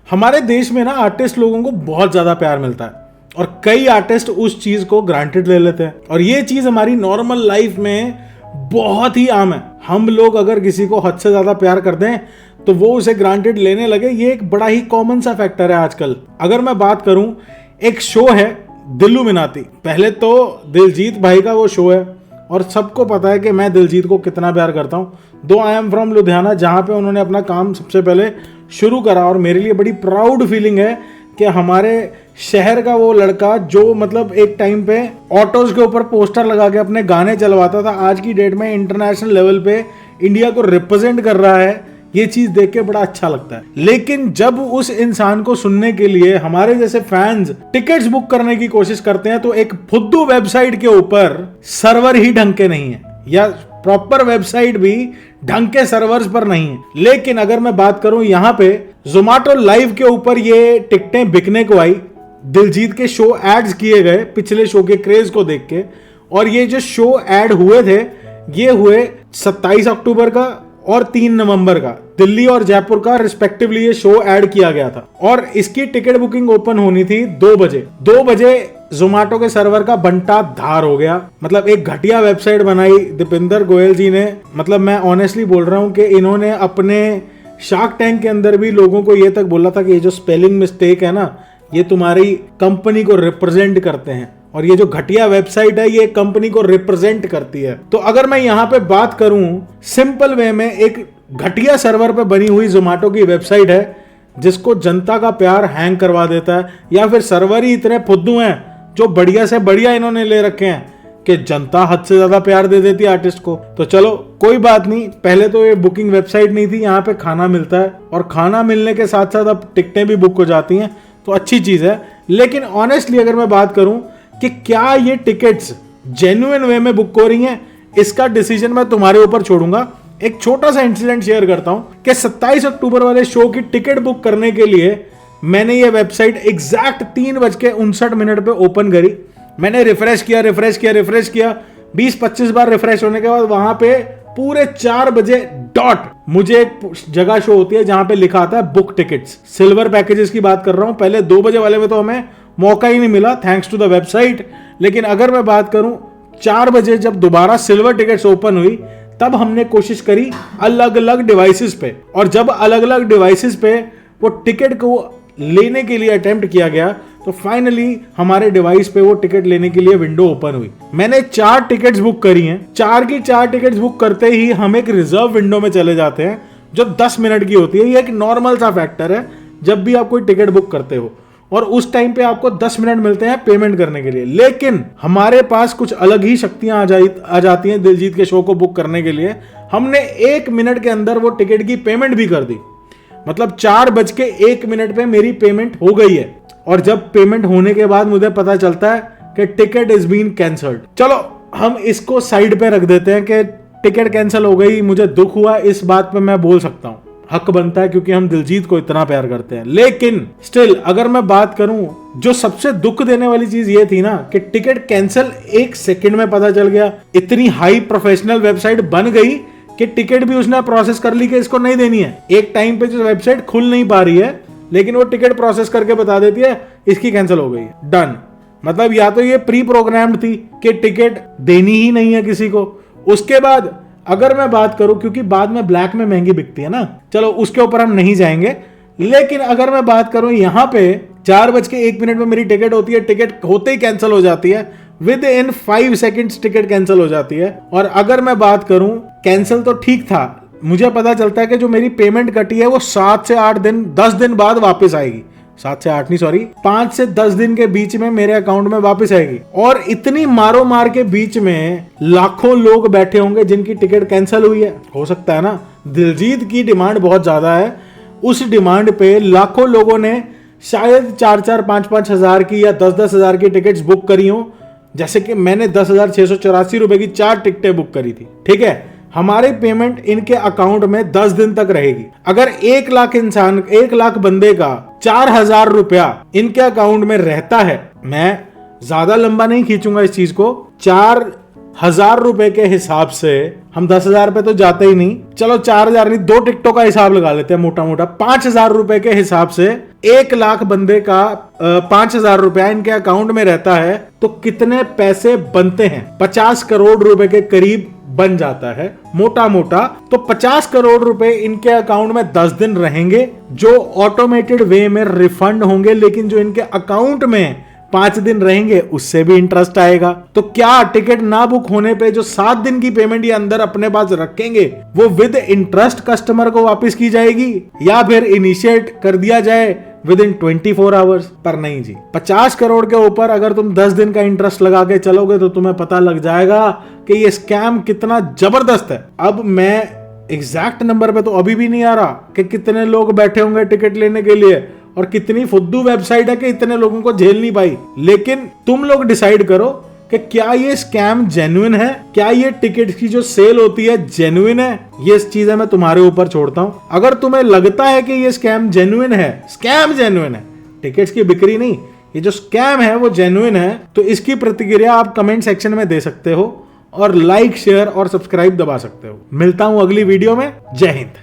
हमारे देश में ना आर्टिस्ट लोगों को बहुत ज्यादा प्यार मिलता है और कई आर्टिस्ट उस चीज को ग्रांटेड ले लेते हैं और ये चीज हमारी नॉर्मल लाइफ में बहुत ही आम है। हम लोग अगर किसी को हद से ज्यादा प्यार कर दें तो वो उसे ग्रांटेड लेने लगे, ये एक बड़ा ही कॉमन सा फैक्टर है आजकल। अगर मैं बात करूं, एक शो है दिल्लुमिनाती। पहले तो दिलजीत भाई का वो शो है और सबको पता है कि मैं दिलजीत को कितना प्यार करता हूं। दो आई एम फ्रॉम लुधियाना, जहां पे उन्होंने अपना काम सबसे पहले शुरू करा और मेरे लिए बड़ी प्राउड फीलिंग है कि हमारे शहर का वो लड़का जो मतलब एक टाइम पे ऑटोज के ऊपर पोस्टर लगा के अपने गाने चलवाता था, आज की डेट में इंटरनेशनल लेवल पे इंडिया को रिप्रेजेंट कर रहा है। ये चीज देख के बड़ा अच्छा लगता है। लेकिन जब उस इंसान को सुनने के लिए हमारे जैसे फैंस टिकट्स बुक करने की कोशिश करते हैं तो एक फुद्दू वेबसाइट के ऊपर सर्वर ही ढंग के नहीं है या प्रॉपर वेबसाइट भी ढंग के सर्वर्स पर नहीं है। लेकिन अगर मैं बात करूं, यहाँ पे जोमेटो लाइव के ऊपर ये टिकटें बिकने को आई, दिलजीत के शो एड्स किए गए पिछले शो के क्रेज को देख के, और ये जो शो ऐड हुए थे ये हुए 27 अक्टूबर का और 3 नवंबर का, दिल्ली और जयपुर का रिस्पेक्टिवली ये शो ऐड किया गया था और इसकी टिकट बुकिंग ओपन होनी थी 2 बजे। 2 बजे जोमेटो के सर्वर का बंटा धार हो गया। मतलब एक घटिया वेबसाइट बनाई दीपिंदर गोयल जी ने। मतलब मैं ऑनेस्टली बोल रहा हूं कि इन्होंने अपने शार्क टैंक के अंदर भी लोगों को ये तक बोला था कि ये जो स्पेलिंग मिस्टेक है ना, ये तुम्हारी कंपनी को रिप्रेजेंट करते हैं और ये जो घटिया वेबसाइट है ये कंपनी को रिप्रेजेंट करती है। तो अगर मैं यहाँ पे बात करूं, सिंपल वे में एक घटिया सर्वर पे बनी हुई जोमेटो की वेबसाइट है जिसको जनता का प्यार हैंग करवा देता है, या फिर सर्वर ही इतने फुद्दू हैं जो बढ़िया से बढ़िया इन्होंने ले रखे हैं कि जनता हद से ज्यादा प्यार दे देती है आर्टिस्ट को। तो चलो कोई बात नहीं, पहले तो ये बुकिंग वेबसाइट नहीं थी, यहाँ पे खाना मिलता है और खाना मिलने के साथ साथ अब टिकटें भी बुक हो जाती हैं, तो अच्छी चीज है। लेकिन ऑनेस्टली अगर मैं बात करूं कि क्या ये टिकट्स जेन्युइन वे में बुक हो रही हैं, इसका डिसीजन मैं तुम्हारे ऊपर छोड़ूंगा। एक छोटा सा इंसिडेंट शेयर करता हूं कि 27 अक्टूबर वाले शो की टिकट बुक करने के लिए मैंने ये वेबसाइट एग्जैक्ट 3:59 पे ओपन करी। मैंने रिफ्रेश किया 20-25 बार रिफ्रेश होने के बाद वहां पे पूरे 4 बजे डॉट मुझे एक जगह शो होती है जहां पे लिखा आता है बुक टिकट्स। सिल्वर पैकेजेस की बात कर रहा हूं। पहले 2 बजे वाले में तो हमें मौका ही नहीं मिला थैंक्स टू द वेबसाइट। लेकिन अगर मैं बात करूं 4 बजे जब दोबारा सिल्वर टिकट्स ओपन हुई तब हमने कोशिश करी अलग अलग डिवाइसेस पे, और जब अलग अलग डिवाइसेस पे वो टिकट को लेने के लिए अटेम्प्ट किया गया तो फाइनली हमारे डिवाइस पे वो टिकट लेने के लिए विंडो ओपन हुई। मैंने 4 टिकट्स बुक करी हैं। 4 की 4 टिकट्स बुक करते ही हम एक रिजर्व विंडो में चले जाते हैं जो 10 मिनट की होती है। ये एक नॉर्मल सा फैक्टर है जब भी आप कोई टिकट बुक करते हो, और उस टाइम पे आपको 10 मिनट मिलते हैं पेमेंट करने के लिए। लेकिन हमारे पास कुछ अलग ही शक्तियां आ जाती हैं दिलजीत के शो को बुक करने के लिए। हमने 1 मिनट के अंदर वो टिकट की पेमेंट भी कर दी। मतलब 4:01 पे मेरी पेमेंट हो गई है, और जब पेमेंट होने के बाद मुझे पता चलता है कि टिकट इज बीन कैंसल्ड। चलो हम इसको साइड पे रख देते हैं कि टिकट कैंसिल हो गई, मुझे दुख हुआ, इस बात पे मैं बोल सकता हूं, हक बनता है क्योंकि हम दिलजीत को इतना प्यार करते हैं। लेकिन स्टिल अगर मैं बात करूं, जो सबसे दुख देने वाली चीज ये थी ना कि टिकट कैंसिल 1 सेकंड में पता चल गया। इतनी हाई प्रोफेशनल वेबसाइट बन गई कि टिकट भी उसने प्रोसेस कर ली कि इसको नहीं देनी है। एक टाइम पे जो वेबसाइट खुल नहीं पा रही है लेकिन वो टिकट प्रोसेस करके बता देती है इसकी कैंसिल हो गई, डन। मतलब या तो ये प्री प्रोग्राम्ड थी कि टिकट देनी ही नहीं है किसी को। उसके बाद अगर मैं बात करूं, क्योंकि बाद में ब्लैक में महंगी बिकती है ना, चलो उसके ऊपर हम नहीं जाएंगे। लेकिन अगर मैं बात करूं यहां पे 4:01 में मेरी टिकट होती है, टिकट होते ही कैंसिल हो जाती है, with in 5 seconds ticket cancel हो जाती है। और अगर मैं बात करूं, कैंसिल तो ठीक था, मुझे पता चलता है कि जो मेरी पेमेंट कटी है वो 7 से 8 दिन 10 दिन बाद वापस आएगी। 7 से 8 नहीं, सॉरी 5 से 10 दिन के बीच में मेरे अकाउंट में वापस आएगी। और इतनी मारो मार के बीच में लाखों लोग बैठे होंगे जिनकी टिकट कैंसिल हुई है। हो सकता है ना, दिलजीत की डिमांड बहुत ज्यादा है, उस डिमांड पे लाखों लोगों ने शायद 4-4, 5-5 हजार की या 10-10 हजार की टिकट्स बुक करी हो। जैसे कि मैंने 10,684 रुपए की 4 टिकटें बुक करी थी। ठीक है, हमारी पेमेंट इनके अकाउंट में 10 दिन तक रहेगी। अगर 1 लाख बंदे का 4,000 रुपया इनके अकाउंट में रहता है, मैं ज्यादा लंबा नहीं खींचूंगा इस चीज को, 1000 रुपए के हिसाब से हम 10,000 पे तो जाते ही नहीं, चलो 4,000 नहीं, 2 टिकटों का हिसाब लगा लेते हैं मोटा मोटा, 5,000 रुपए के हिसाब से 1 लाख बंदे का 5,000 रुपया इनके अकाउंट में रहता है तो कितने पैसे बनते हैं? 50 करोड़ रुपए के करीब बन जाता है मोटा मोटा। तो 50 करोड़ रुपए इनके अकाउंट में 10 दिन रहेंगे जो ऑटोमेटेड वे में रिफंड होंगे, लेकिन जो इनके अकाउंट में 5 दिन रहेंगे उससे भी इंटरेस्ट आएगा। तो क्या टिकट ना बुक होने पे जो 7 दिन की पेमेंट ये अंदर अपने पास रखेंगे वो विद इंटरेस्ट कस्टमर को वापस की जाएगी, या फिर इनिशिएट कर दिया जाए विद इन 24 आवर्स? पर नहीं जी, 50 करोड़ के ऊपर अगर तुम 10 दिन का इंटरेस्ट लगा के चलोगे तो तुम्हें पता लग जाएगा कि ये स्कैम कितना जबरदस्त है। अब मैं एग्जैक्ट नंबर पे तो अभी भी नहीं आ रहा कि कितने लोग बैठे होंगे टिकट लेने के लिए और कितनी फुद्दू वेबसाइट है कि इतने लोगों को झेल नहीं पाई, लेकिन तुम लोग डिसाइड करो कि क्या ये स्कैम जेन्युइन है, क्या ये टिकट की जो सेल होती है जेन्युइन है। ये चीजें मैं तुम्हारे ऊपर छोड़ता हूं। अगर तुम्हें लगता है कि ये स्कैम जेन्युइन है, स्कैम जेन्युइन है, टिकट्स की बिक्री नहीं, ये जो स्कैम है वो जेन्युइन है, तो इसकी प्रतिक्रिया आप कमेंट सेक्शन में दे सकते हो और लाइक शेयर और सब्सक्राइब दबा सकते हो। मिलता हूं अगली वीडियो में। जय हिंद।